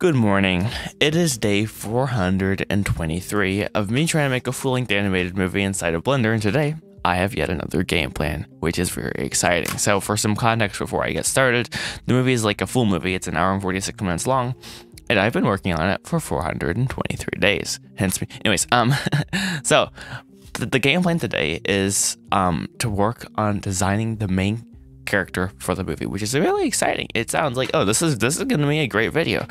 Good morning. It is day 423 of me trying to make a full-length animated movie inside of Blender, and today I have yet another game plan, which is very exciting. So for some context before I get started, the movie is like a full movie. It's an hour and 46 minutes long, and I've been working on it for 423 days. Hence me. Anyways, so the game plan today is to work on designing the main character for the movie, which is really exciting. It sounds like, oh, this is gonna be a great video,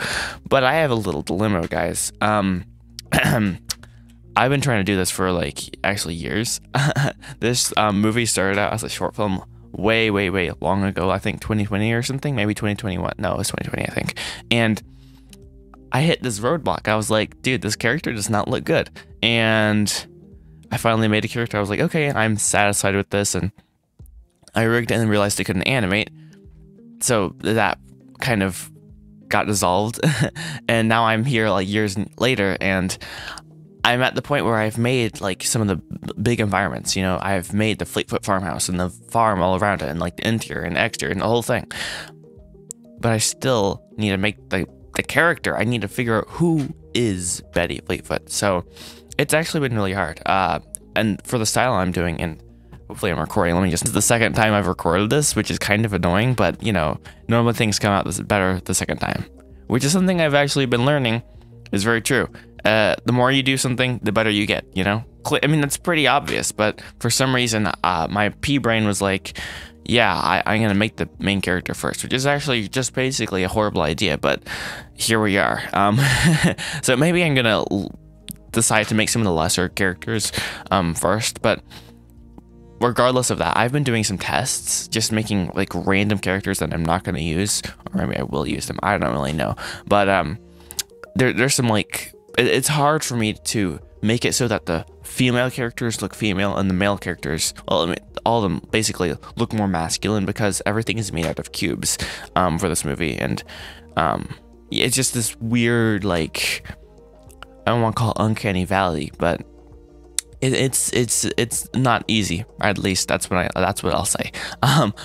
but I have a little dilemma, guys. I've been trying to do this for like actually years. This movie started out as a short film way long ago. I think 2020 or something, maybe 2021. No, it was 2020, I think. And I hit this roadblock. I was like, dude, this character does not look good. And I finally made a character. I was like, okay, I'm satisfied with this, and I rigged it and realized I couldn't animate, so that kind of got dissolved. And now I'm here like years later, and I'm at the point where I've made like some of the big environments. You know, I've made the Fleetfoot farmhouse and the farm all around it, and like the interior and exterior and the whole thing. But I still need to make the character. I need to figure out who is Betty Fleetfoot. So it's actually been really hard. And for the style I'm doing, and hopefully I'm recording. This is the second time I've recorded this, which is kind of annoying, but you know, normally things come out better the second time, which is something I've actually been learning is very true. The more you do something, the better you get, you know? I mean, that's pretty obvious, but for some reason, my pea brain was like, yeah, I'm gonna make the main character first, which is actually just basically a horrible idea, but here we are. So maybe I'm gonna decide to make some of the lesser characters first, but regardless of that, I've been doing some tests, just making like random characters that I'm not going to use, or maybe I will use them. I don't really know, but there's some like it's hard for me to make it so that the female characters look female and the male characters, well, I mean, all of them basically look more masculine, because everything is made out of cubes for this movie, and it's just this weird, like, I don't want to call it uncanny valley, but it's not easy, or at least that's what I'll say.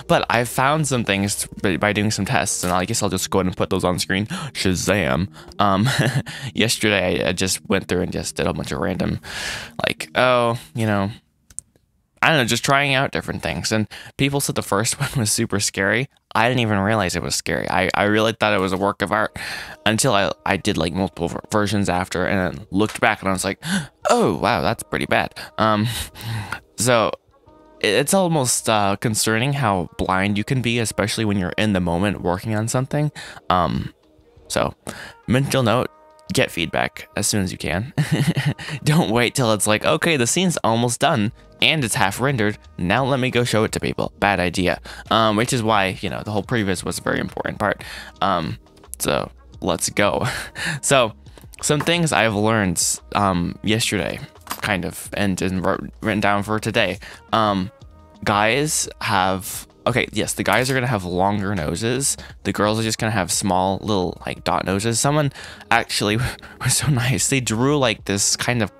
But I've found some things by doing some tests, and I guess I'll just go ahead and put those on screen. Shazam! Yesterday I just went through and just did a bunch of random, like, oh, you know, I don't know, just trying out different things. And people said the first one was super scary. I didn't even realize it was scary. I really thought it was a work of art until I did like multiple versions after, and then looked back and I was like, oh wow, that's pretty bad. So it's almost concerning how blind you can be, especially when you're in the moment working on something. So mental note, get feedback as soon as you can. Don't wait till it's like, okay, the scene's almost done and it's half rendered, now let me go show it to people. Bad idea. Which is why, you know, the whole previs was a very important part. So let's go. So some things I've learned yesterday, kind of, and written down for today. Guys have, okay, yes, the guys are gonna have longer noses. The girls are just gonna have small little like dot noses. Someone actually was so nice. They drew like this kind of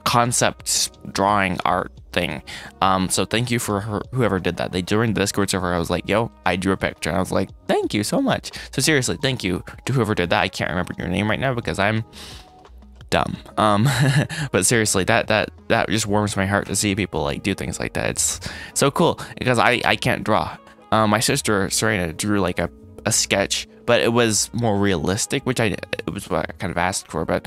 concept drawing art thing. So thank you for whoever did that. They during the Discord server, I was like, yo, I drew a picture, and I was like, thank you so much. So seriously, thank you to whoever did that. I can't remember your name right now because I'm dumb. But seriously, that just warms my heart to see people like do things like that. It's so cool because I can't draw. My sister Serena drew like a sketch, but it was more realistic, which it was what I kind of asked for. But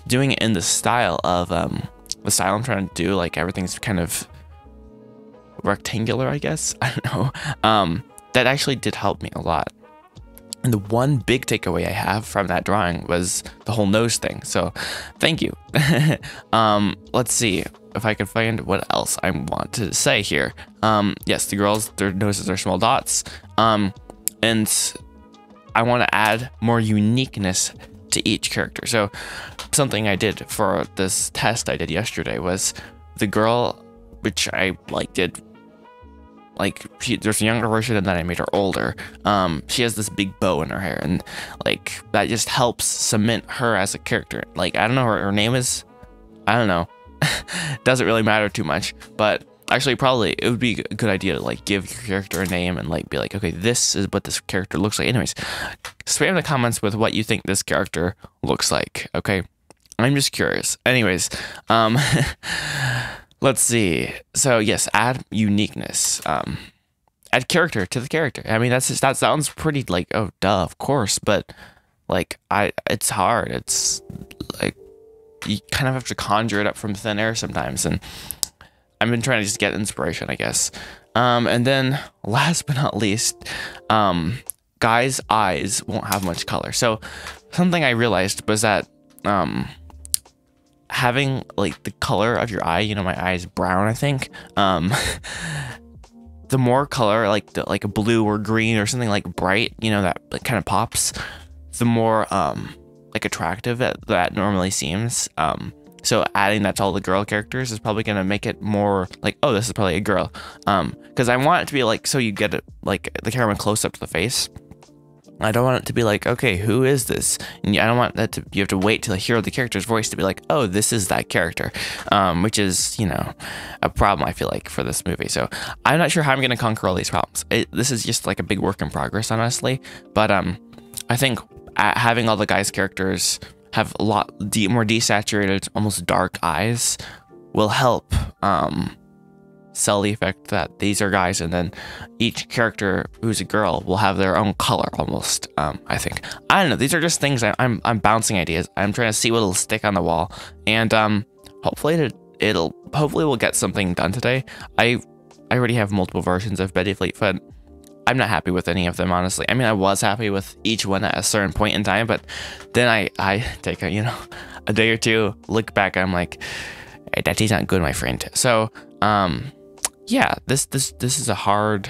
doing it in the style of the style I'm trying to do, like everything's kind of rectangular, I guess. I don't know. That actually did help me a lot. And the one big takeaway I have from that drawing was the whole nose thing. So thank you. Let's see if I can find what else I want to say here. Yes, the girls, their noses are small dots. And I want to add more uniqueness to each character. So something I did for this test I did yesterday was the girl, which I like did, like, there's a younger version and then I made her older. She has this big bow in her hair, and like that just helps cement her as a character. Like, I don't know, her name is, I don't know. Doesn't really matter too much, but actually, probably it would be a good idea to like give your character a name and like be like, okay, this is what this character looks like. Anyways, spam the comments with what you think this character looks like. Okay, I'm just curious. Anyways, let's see. So yes, add uniqueness. Add character to the character. I mean, that sounds pretty like, oh duh, of course, but like it's hard. It's like you kind of have to conjure it up from thin air sometimes, and I've been trying to just get inspiration, I guess. And then last but not least, guys' eyes won't have much color. So something I realized was that having like the color of your eye, you know, my eye is brown, I think. The more color, like a blue or green or something like bright, you know, that like kind of pops, the more like attractive that normally seems. So adding that to all the girl characters is probably gonna make it more like, oh, this is probably a girl. Because I want it to be like, so you get it like the camera close up to the face. I don't want it to be like, okay, who is this? And I don't want that to, you have to wait till you hear the character's voice to be like, oh, this is that character, which is, you know, a problem I feel like for this movie. So I'm not sure how I'm going to conquer all these problems. This is just like a big work in progress, honestly. But I think having all the guys' characters have a lot more desaturated, almost dark eyes will help sell the effect that these are guys, and then each character who's a girl will have their own color almost. I think, I don't know, these are just things I'm bouncing ideas. I'm trying to see what'll stick on the wall, and hopefully we'll get something done today. I already have multiple versions of Betty Fleetfoot. I'm not happy with any of them, honestly. I mean, I was happy with each one at a certain point in time, but then I take a day or two, look back, I'm like, hey, that's not good, my friend. So yeah, this is a hard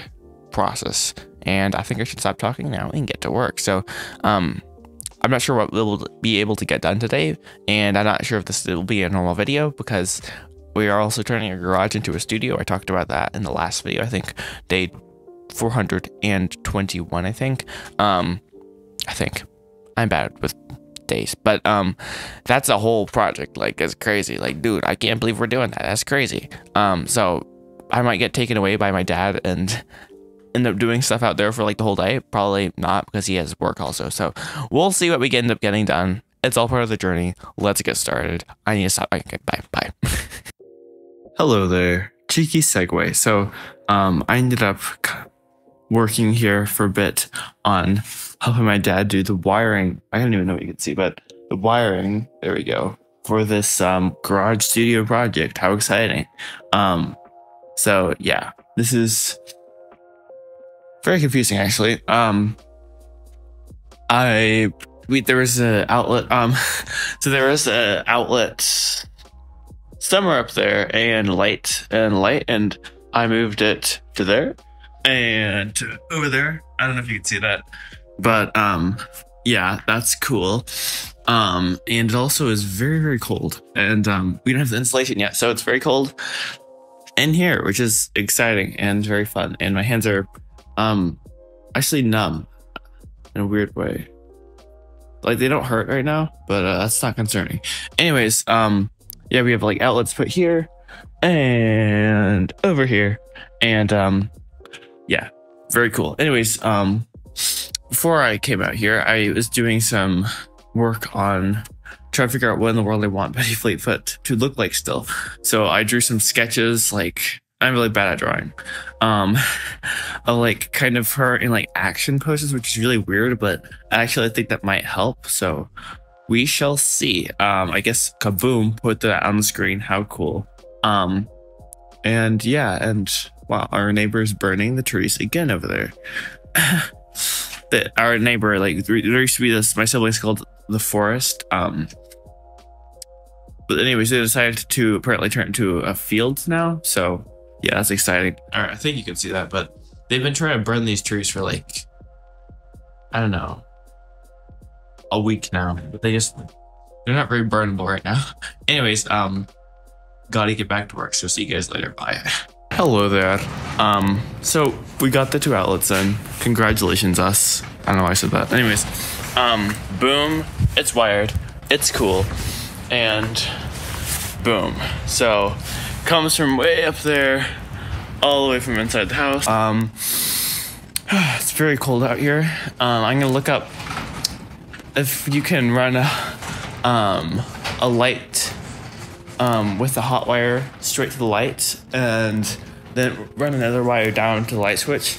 process, and I think I should stop talking now and get to work. So I'm not sure what we'll be able to get done today, and I'm not sure if this will be a normal video because we are also turning a garage into a studio. I talked about that in the last video, I think day 421, I think. I'm bad with days, but that's a whole project. Like, it's crazy. Like, dude, I can't believe we're doing that. That's crazy. So I might get taken away by my dad and end up doing stuff out there for like the whole day. Probably not, because he has work also. So we'll see what we end up getting done. It's all part of the journey. Let's get started. I need to stop. Okay, bye. Hello there. Cheeky segue. So I ended up working here for a bit on helping my dad do the wiring. I don't even know what you can see, but the wiring, there we go, for this garage studio project. How exciting. So yeah, this is very confusing, actually. There was an outlet, so there was an outlet somewhere up there, and light, and I moved it to there and to over there. I don't know if you can see that, but yeah, that's cool. And it also is very, very cold, and we don't have the insulation yet, so it's very cold in here, which is exciting and very fun. And my hands are actually numb in a weird way. Like, they don't hurt right now, but that's not concerning. Anyways, yeah, we have like outlets put here and over here, and yeah, very cool. Anyways, before I came out here, I was doing some work on trying to figure out what in the world I want Betty Fleetfoot to look like still. So I drew some sketches. Like, I'm really bad at drawing, of like kind of her in like action poses, which is really weird, but actually I think that might help. So we shall see. I guess kaboom, put that on the screen. How cool. And yeah, and wow, our neighbor's burning the trees again over there. Our neighbor, like, there used to be this, my siblings called the forest. But anyways, they decided to apparently turn it into a field now. So yeah, that's exciting. All right, I think you can see that, but they've been trying to burn these trees for like, I don't know, a week now, but they're not very burnable right now. Anyways, gotta get back to work, so see you guys later. Bye. Hello there. So we got the 2 outlets in. Congratulations, us. I don't know why I said that. Anyways, boom, it's wired, it's cool, and boom. So comes from way up there all the way from inside the house. It's very cold out here. I'm gonna look up if you can run a light with the hot wire straight to the light, and then run another wire down to the light switch,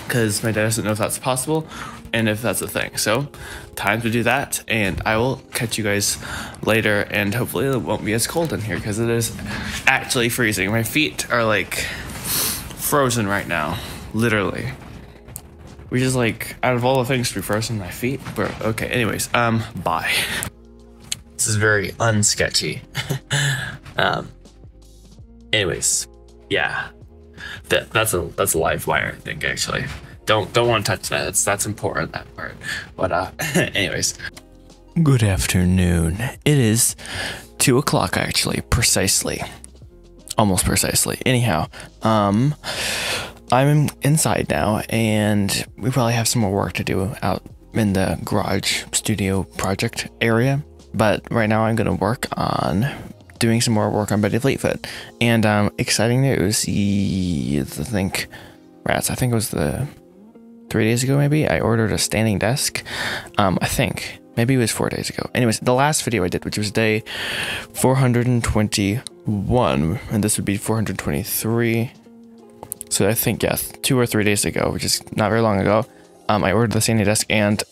because my dad doesn't know if that's possible and if that's a thing. So time to do that, and I will catch you guys later, and hopefully it won't be as cold in here, because it is actually freezing. My feet are like frozen right now, literally. Which is like, out of all the things to be frozen, my feet, but okay, anyways, bye. This is very unsketchy. Anyways, yeah, that's a live wire, I think, actually. Don't want to touch that. That's important, that part. But anyways, good afternoon. It is 2 o'clock, actually, precisely, almost precisely. Anyhow, I'm inside now, and we probably have some more work to do out in the garage studio project area. But right now I'm gonna work on doing some more work on Betty Fleetfoot. And exciting news, I think it was 3 days ago, maybe, I ordered a standing desk. I think maybe it was 4 days ago. Anyways, the last video I did, which was day 421, and this would be 423. So I think, yeah, 2 or 3 days ago, which is not very long ago, I ordered the standing desk, and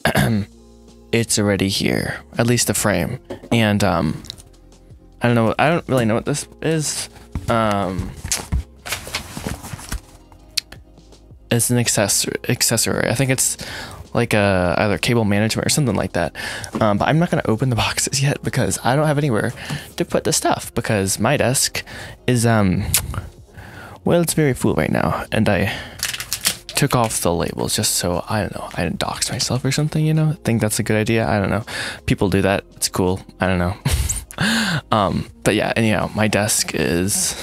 it's already here, at least the frame. And I don't really know what this is. It's an accessory. I think it's like either cable management or something like that. But I'm not gonna open the boxes yet, because I don't have anywhere to put the stuff, because my desk is well, it's very full right now, and I took off the labels just so, I don't know, I didn't dox myself or something, you know? I think that's a good idea. I don't know. People do that. It's cool. I don't know. But yeah, anyhow, my desk is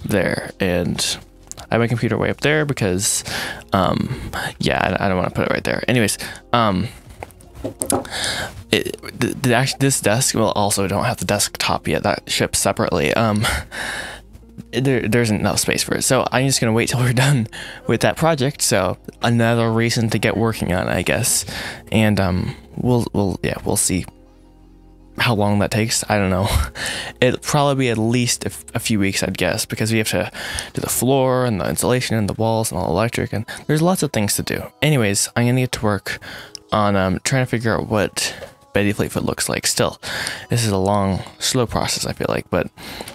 there, and I have my computer way up there because, yeah, I don't want to put it right there. Anyways, this desk, well, also don't have the desktop yet. That ships separately. There's enough space for it, so I'm just gonna wait till we're done with that project. So another reason to get working on it, I guess. And we'll see how long that takes. I don't know. It'll probably be at least a few weeks, I'd guess, because we have to do the floor and the insulation and the walls and all the electric, and there's lots of things to do. Anyways, I'm gonna get to work on trying to figure out what Betty Fleetfoot looks like. Still, this is a long, slow process, I feel like, but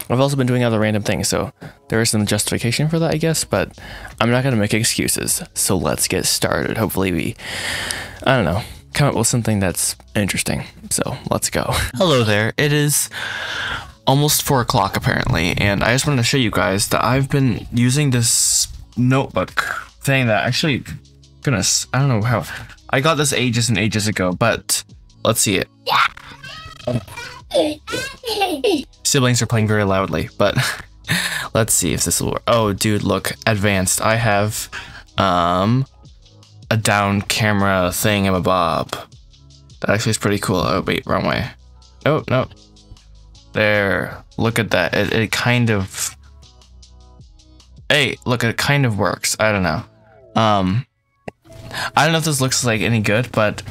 I've also been doing other random things, so there is some justification for that, I guess, but I'm not gonna make excuses. So let's get started. Hopefully we, I don't know, come up with something that's interesting. So let's go. Hello there. It is almost 4 o'clock apparently, and I just wanted to show you guys that I've been using this notebook thing that actually, goodness, I don't know how, I got this ages and ages ago, but let's see it. Siblings are playing very loudly, but let's see if this will work. Oh, dude, look, advanced. I have a down camera thingamabob. That actually is pretty cool. Oh, wait, wrong way. Oh, no. There. Look at that. It kind of... Hey, look, it kind of works. I don't know. I don't know if this looks like any good, but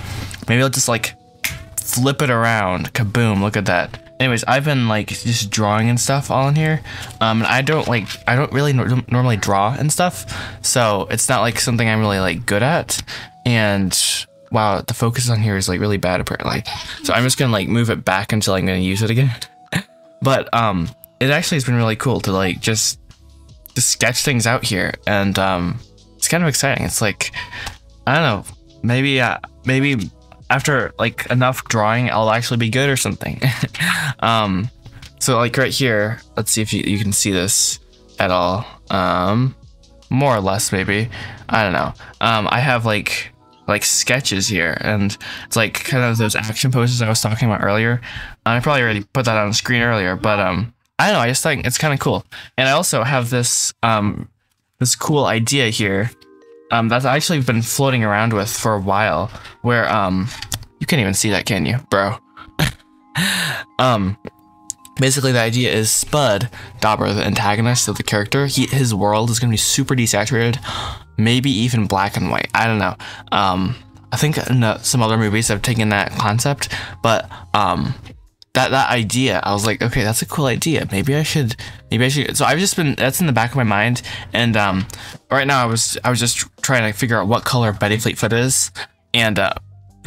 maybe I'll just like flip it around. Kaboom, look at that. Anyways, I've been like just drawing and stuff all in here. And I don't really normally draw and stuff, so it's not like something I'm really like good at. And wow, the focus on here is like really bad apparently. So I'm just gonna like move it back until I'm gonna use it again. But it actually has been really cool to like just sketch things out here, and it's kind of exciting. It's like, I don't know, maybe after like enough drawing I'll actually be good or something. So like right here, let's see if you can see this at all. More or less, maybe, I don't know. I have like sketches here, and it's like kind of those action poses I was talking about earlier. I probably already put that on the screen earlier, but I don't know, I just think it's kind of cool. And I also have this this cool idea here that I've actually been floating around with for a while, where you can't even see that, can you, bro? Basically, the idea is Spud Dauber, the antagonist of the character, his world is going to be super desaturated, maybe even black and white. I don't know. I think in some other movies have taken that concept, but that idea, I was like, okay, that's a cool idea. Maybe I should. So I've just been, that's in the back of my mind, and right now I was just trying to figure out what color Betty Fleetfoot is, and that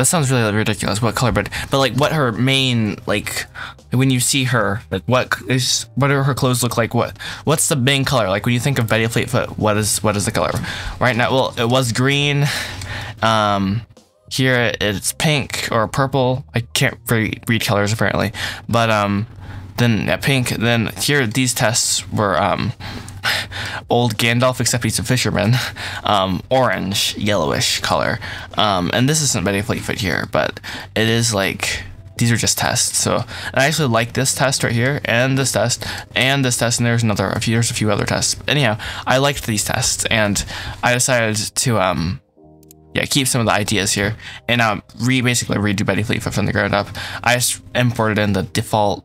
sounds really ridiculous. What color, but like what her main, like when you see her, like what do her clothes look like? What's the main color? Like when you think of Betty Fleetfoot, what is the color? Right now, well, it was green. Here it's pink or purple. I can't read colors apparently, but then yeah, pink. Then here these tests were old Gandalf, except he's a fisherman. Orange, yellowish color. And this isn't Betty Fleetfoot here, but it is like, these are just tests. So I actually like this test right here, and this test, and this test, and there's a few other tests. Anyhow, I liked these tests, and I decided to yeah, keep some of the ideas here, and basically redo Betty Fleetfoot from the ground up. I just imported in the default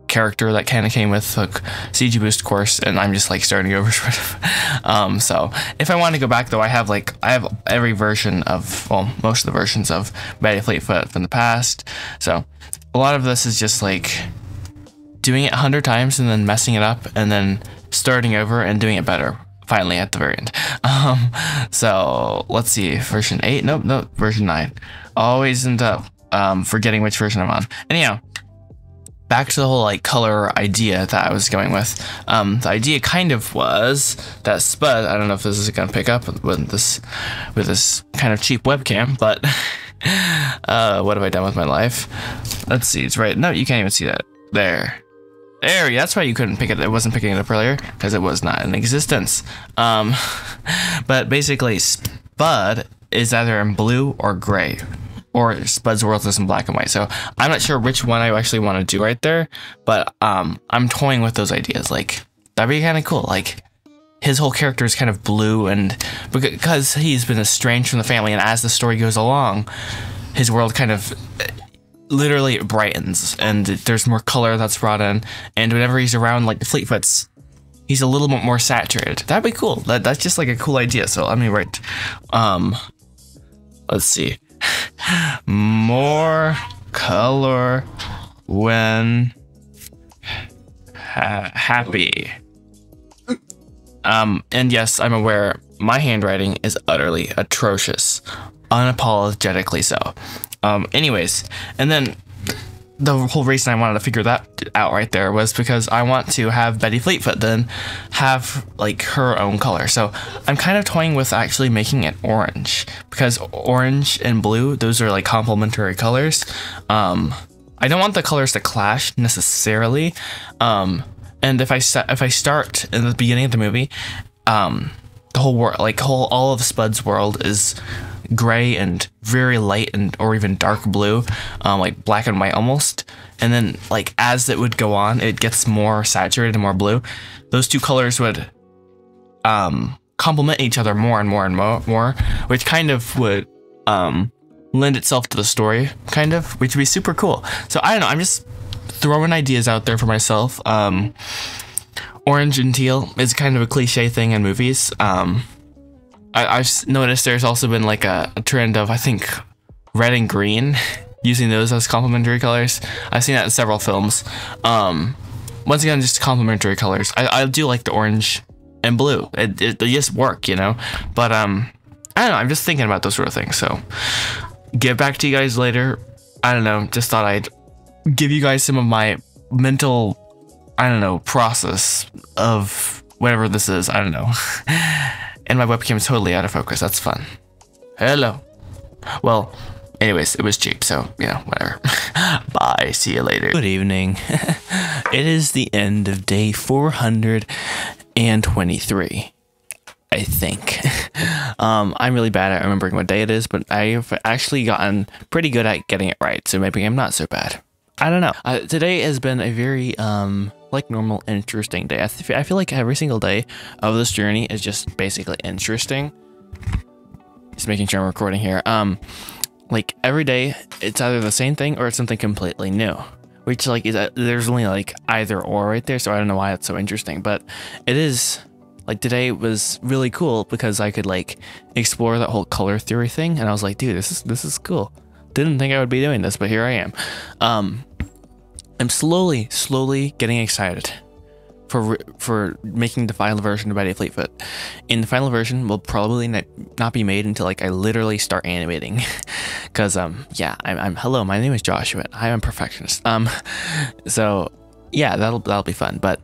character that kind of came with the CG Boost course, and I'm just like starting over sort of. So if I want to go back though, I have every version of, well, most of the versions of Betty Fleetfoot from the past. So a lot of this is just like doing it 100 times and then messing it up and then starting over and doing it better finally at the very end. So let's see, version 8, nope, version 9. Always end up forgetting which version I'm on. Anyhow, back to the whole like color idea that I was going with. The idea kind of was that Spud, I don't know if this is gonna pick up with this kind of cheap webcam, but what have I done with my life? Let's see, it's right, no, you can't even see that. There, that's why you couldn't pick it. It wasn't picking it up earlier because it was not in existence. But basically Spud is either in blue or gray, or Spud's world is in black and white. So I'm not sure which one I actually want to do right there, but I'm toying with those ideas. Like, that'd be kind of cool. Like, his whole character is kind of blue, and because he's been estranged from the family, and as the story goes along, his world kind of literally brightens, and there's more color that's brought in, and whenever he's around like the Fleetfoots, he's a little bit more saturated. That'd be cool. That's just like a cool idea. So let me write, let's see. More color when happy. And yes, I'm aware my handwriting is utterly atrocious, unapologetically so. Anyways, and then the whole reason I wanted to figure that out right there was because I want to have Betty Fleetfoot then have like her own color. So I'm kind of toying with actually making it orange, because orange and blue, those are like complementary colors. I don't want the colors to clash necessarily. And if I start in the beginning of the movie, the whole world, like all of Spud's world is gray and very light or even dark blue, like black and white almost, and then like as it would go on, it gets more saturated and more blue. Those two colors would complement each other more and more and more, which kind of would lend itself to the story, kind of, which would be super cool. So I don't know, I'm just throwing ideas out there for myself. Orange and teal is kind of a cliche thing in movies. I've noticed there's also been like a trend of, I think, red and green, using those as complementary colors. I've seen that in several films. Once again, just complementary colors. I do like the orange and blue. They just work, you know? But I don't know, I'm just thinking about those sort of things. So get back to you guys later. I don't know, just thought I'd give you guys some of my mental, I don't know, process of whatever this is. I don't know. And my webcam is totally out of focus. That's fun. Hello. Well, anyways, it was cheap, so, you know, whatever. Bye. See you later. Good evening. It is the end of day 423, I think. I'm really bad at remembering what day it is, but I've actually gotten pretty good at getting it right, so maybe I'm not so bad. I don't know. Today has been a very, like normal, interesting day. I feel like every single day of this journey is just basically interesting. Just making sure I'm recording here. Like every day, it's either the same thing or it's something completely new, which like there's only like either or right there, so I don't know why it's so interesting, but it is. Like today was really cool because I could like explore that whole color theory thing, and I was like, dude, this is cool. Didn't think I would be doing this, but here I am. I'm slowly getting excited for making the final version of Betty Fleetfoot. And the final version will probably not be made until like I literally start animating, because yeah, I'm hello, my name is Joshua. I am a perfectionist. So yeah, that'll be fun, but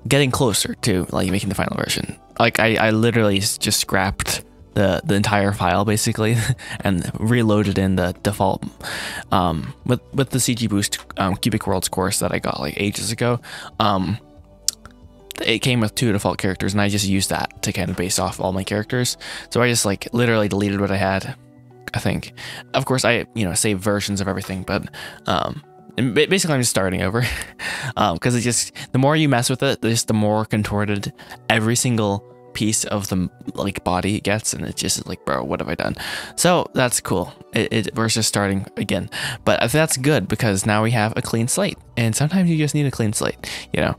getting closer to like making the final version. Like I literally just scrapped the entire file basically and reloaded in the default with the CG Boost Cubic Worlds course that I got like ages ago. It came with 2 default characters, and I just used that to kind of base off all my characters. So I just like literally deleted what I had, I think. Of course I saved versions of everything, but and basically I'm just starting over, because it just, the more you mess with it, just the more contorted every single piece of the like body gets, and it's just like, bro, what have I done? So that's cool. We're just starting again, but that's good because now we have a clean slate, and sometimes you just need a clean slate, you know.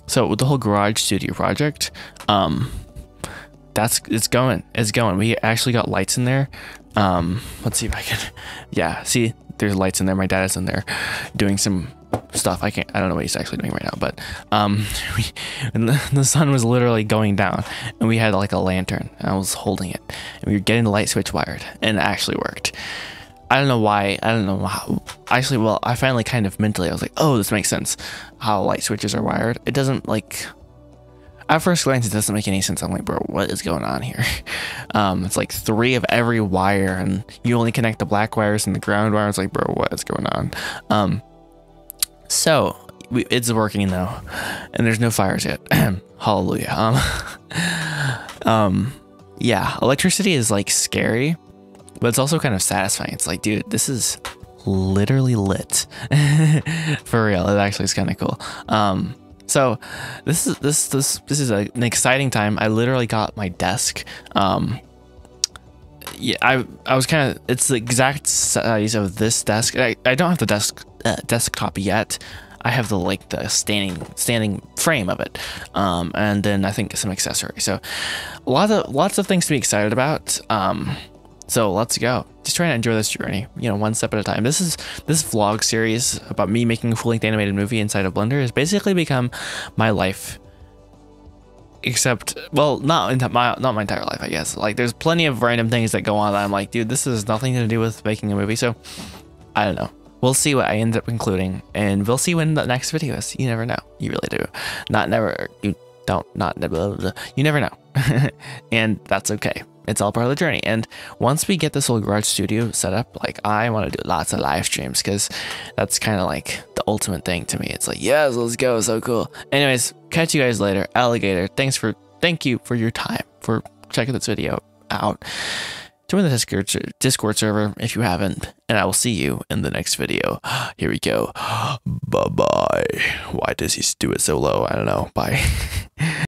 So with the whole Garage Studio project, it's going. We actually got lights in there. Let's see if I can, yeah, see, there's lights in there. My dad is in there doing some stuff. I don't know what he's actually doing right now, but and the sun was literally going down, and we had like a lantern, and I was holding it, and we were getting the light switch wired, and it actually worked. I don't know why. I don't know how. Actually, well, I finally kind of mentally, I was like, oh, this makes sense how light switches are wired. It doesn't, like, at first glance, it doesn't make any sense. I'm like, bro, what is going on here? It's like 3 of every wire, and you only connect the black wires and the ground wire. It's like, bro, what is going on? So it's working though, and there's no fires yet. Hallelujah. Yeah, electricity is like scary, but it's also kind of satisfying. It's like, dude, this is literally lit. For real. It actually is kind of cool. So this is an exciting time. I literally got my desk. Yeah, I was kind of, it's the exact size of this desk. I don't have the desktop yet. I have the standing frame of it, and then I think some accessories. So lots of things to be excited about. So let's go. Just trying to enjoy this journey, one step at a time. This vlog series about me making a full-length animated movie inside of Blender has basically become my life. Except, well, not my entire life, I guess. Like, there's plenty of random things that go on that I'm like, dude, this has nothing to do with making a movie. So I don't know. We'll see what I end up including, and we'll see when the next video is. You never know. You really do. You never know. And that's okay. It's all part of the journey. And once we get this whole Garage Studio set up, like, I want to do lots of live streams, because that's kind of like the ultimate thing to me. It's like, yes, let's go. So cool. Anyways, catch you guys later. Alligator, thank you for your time, for checking this video out. Join the Discord server if you haven't, and I will see you in the next video. Here we go. Bye-bye. Why does he do it so low? I don't know. Bye.